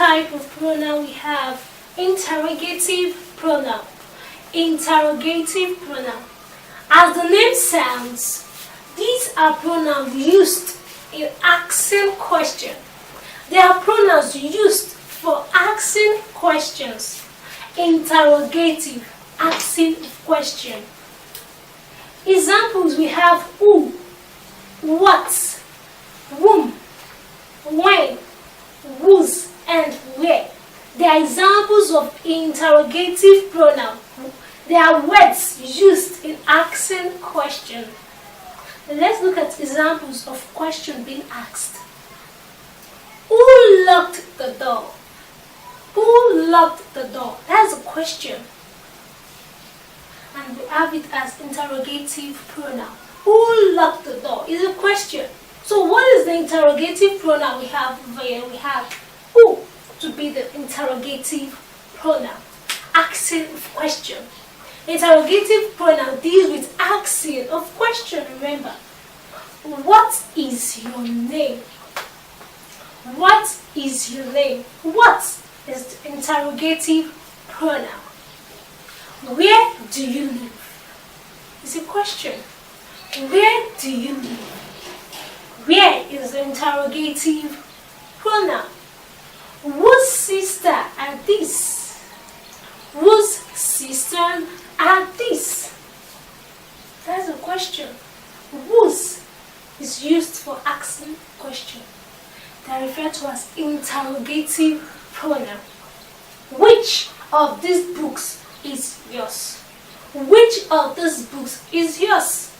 type of pronoun we have interrogative pronoun. Interrogative pronoun. As the name sounds, these are pronouns used in asking questions. They are pronouns used for asking questions. Interrogative, asking question. Examples we have who, what, whom, when, whose, and where. They are examples of interrogative pronoun. They are words used in asking questions. Let's look at examples of questions being asked. Who locked the door? Who locked the door? That's a question. And we have it as interrogative pronoun. Who locked the door is a question. So what is the interrogative pronoun we have here? We have who to be the interrogative pronoun. Asking of question. Interrogative pronoun deals with asking of question. Remember, what is your name? What is your name? What is the interrogative pronoun? Where do you live? It's a question. Where do you live? Where is the interrogative pronoun? Whose sister are these? Whose sisters are these? That's a question. Whose is used for asking question. They are referred to as interrogative pronoun. Which of these books is yours? Which of these books is yours?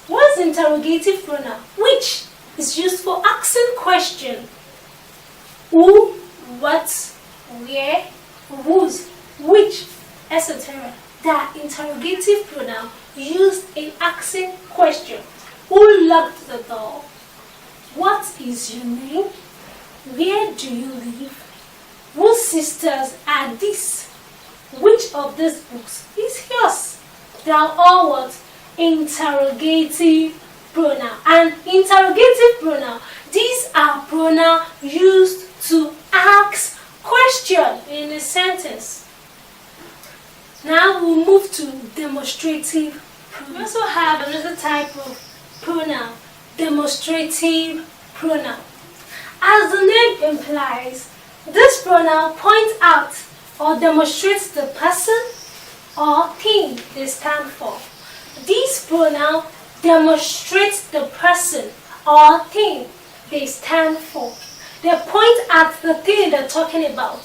What is interrogative pronoun? Which is used for asking question. Who, what, where, whose, which, etc. They are interrogative pronoun used in asking question. Who locked the door? What is your name? Where do you live? Whose sisters are these? Which of these books is yours? They are all what? Interrogative pronoun. And interrogative pronoun, these are pronouns used to ask question in a sentence. Now we'll move to demonstrative pronoun. We also have another type of pronoun, demonstrative pronoun. As the name implies, this pronoun points out or demonstrates the person or thing they stand for. These pronouns demonstrate the person or thing they stand for. They point at the thing they're talking about.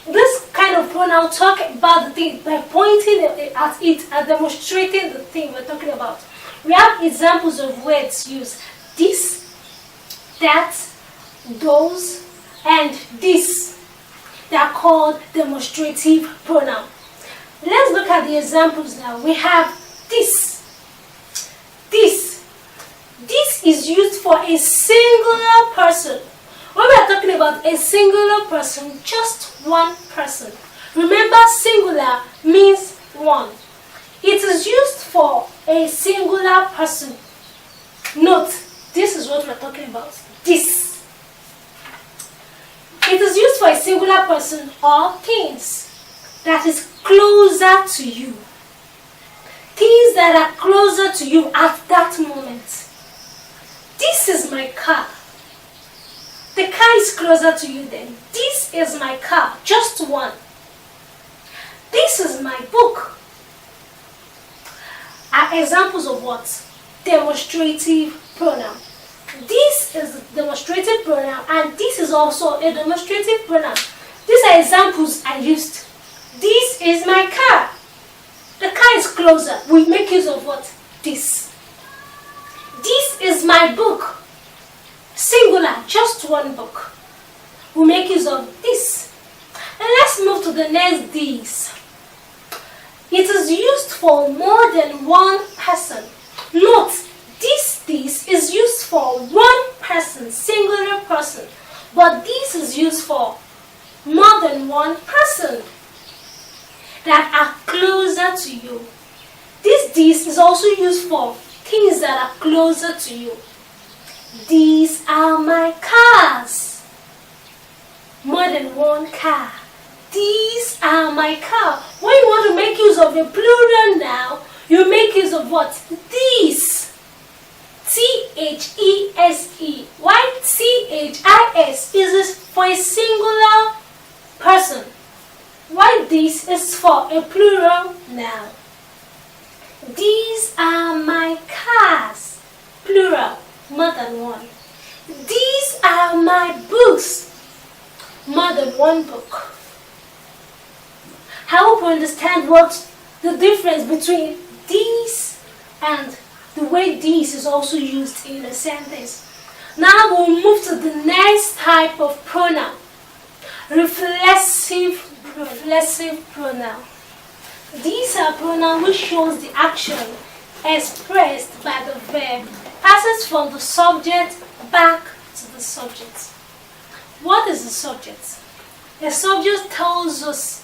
This kind of pronoun talk about the thing by pointing at it and demonstrating the thing we're talking about. We have examples of words used. This, that, those, and this. They are called demonstrative pronoun. Let's look at the examples now. We have this. This. This is used for a singular person. When we are talking about a singular person, just one person. Remember, singular means one. It is used for a singular person. Note, this is what we're talking about. This. It is used for a singular person or things that is closer to you. Things that are closer to you at that moment. This is my car. The car is closer to you then. This is my car, just one. This is my book. Are examples of what? Demonstrative pronoun. This is a demonstrative pronoun and this is also a demonstrative pronoun. These are examples I used. This is my car. The car is closer. We make use of what? This. This is my book. Singular, just one book. We make use of this. And let's move to the next these. It is used for more than one person. Note, this is used for one person, singular person. But this is used for more than one person that are closer to you. This is also used for things that are closer to you. These are my cars. more than one car. These are my car. When you want to make use of a plural now, you make use of what? These. T-H-E-S-E. Why T-H-I-S is for a singular person. Why this is for a plural noun. These are my cars. Plural, more than one. These are my books. More than one book. I hope you understand what the difference between these and the way these is also used in a sentence. Now we'll move to the next type of pronoun. Reflexive pronoun. These are pronouns which shows the action expressed by the verb passes from the subject back to the subject. What is the subject? The subject tells us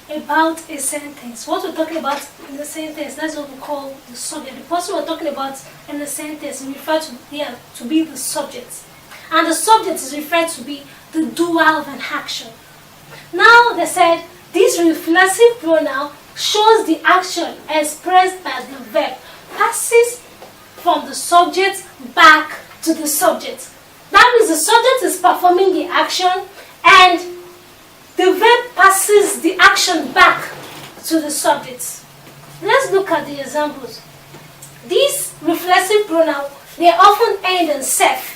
about a sentence. What we're talking about in the sentence, that's what we call the subject. The person we're talking about in the sentence is referred to here to be the subject. And the subject is referred to be the doer of an action. Now they said this reflexive pronoun shows the action expressed by the verb passes from the subject back to the subject. That means the subject is performing the action and the verb passes the action back to the subject. Let's look at the examples. These reflexive pronouns, they often end in self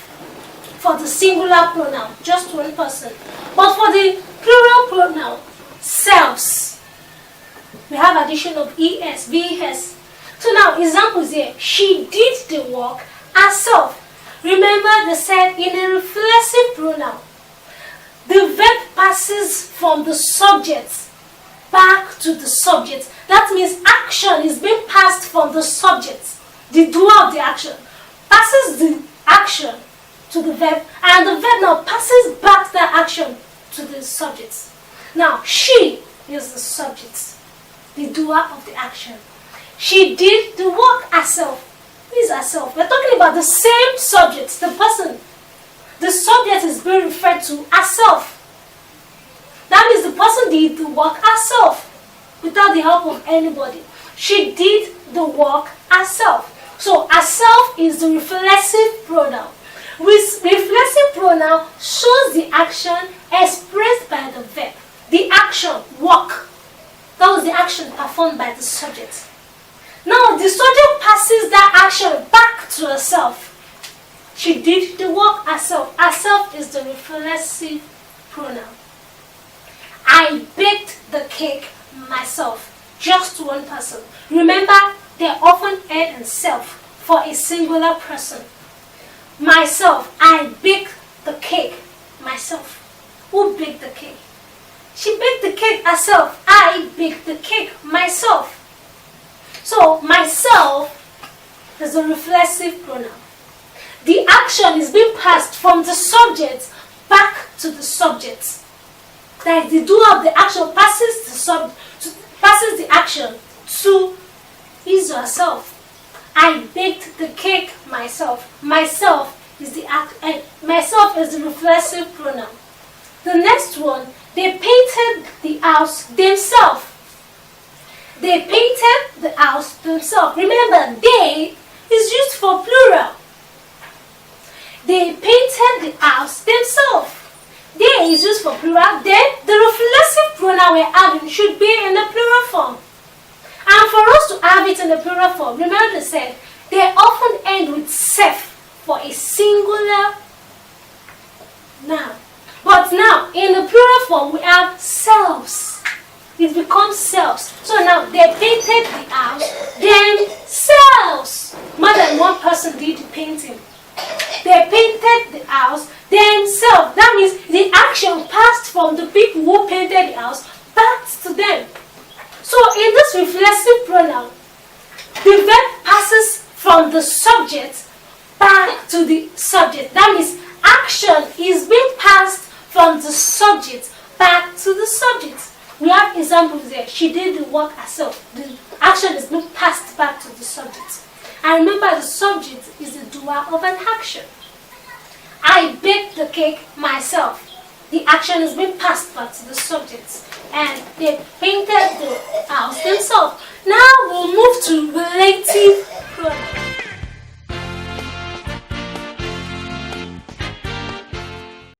for the singular pronoun, just one person. But for the plural pronoun, selves, we have addition of es, ves. So now, examples here. She did the work herself. Remember they said in a reflexive pronoun, the verb passes from the subject back to the subject. That means action is being passed from the subject, the doer of the action, passes the action to the verb, and the verb now passes back that action to the subject. Now, she is the subject, the doer of the action. She did the work herself. Who is herself? We're talking about the same subject, the person. The subject is being referred to herself. That means the person did the work herself without the help of anybody. She did the work herself. So herself is the reflexive pronoun. Reflexive pronoun shows the action expressed by the verb. The action, work. That was the action performed by the subject. Now the subject passes that action back to herself. She did the work herself. Herself is the reflexive pronoun. I baked the cake myself. Just one person. Remember, they often end in self for a singular person. Myself, I baked the cake myself. Who baked the cake? She baked the cake herself. I baked the cake myself. So, myself is a reflexive pronoun. The action is being passed from the subject back to the subject. That is, the doer of the action passes the action to his or herself. I baked the cake myself. Myself is the reflexive pronoun. The next one, they painted the house themselves. They painted the house themselves. Remember, they is used for plural. They painted the house themselves. They is used for plural. Then the reflexive pronoun we're having should be in the plural form. And for us to have it in the plural form, remember they said they often end with self for a singular noun. But now in the plural form we have selves. It becomes selves. So now they painted the house, then selves. More than one person did the painting. They painted the house, then self. That means the action passed from the people who painted the house back to them. So in this reflexive pronoun, the verb passes from the subject back to the subject. That means action is being passed from the subject back to the subject. We have examples there. She did the work herself. The action is being passed back to the subject. And remember, the subject is the doer of an action. I baked the cake myself. the action is being passed back to the subjects, and they painted the house themselves. Now we'll move to relative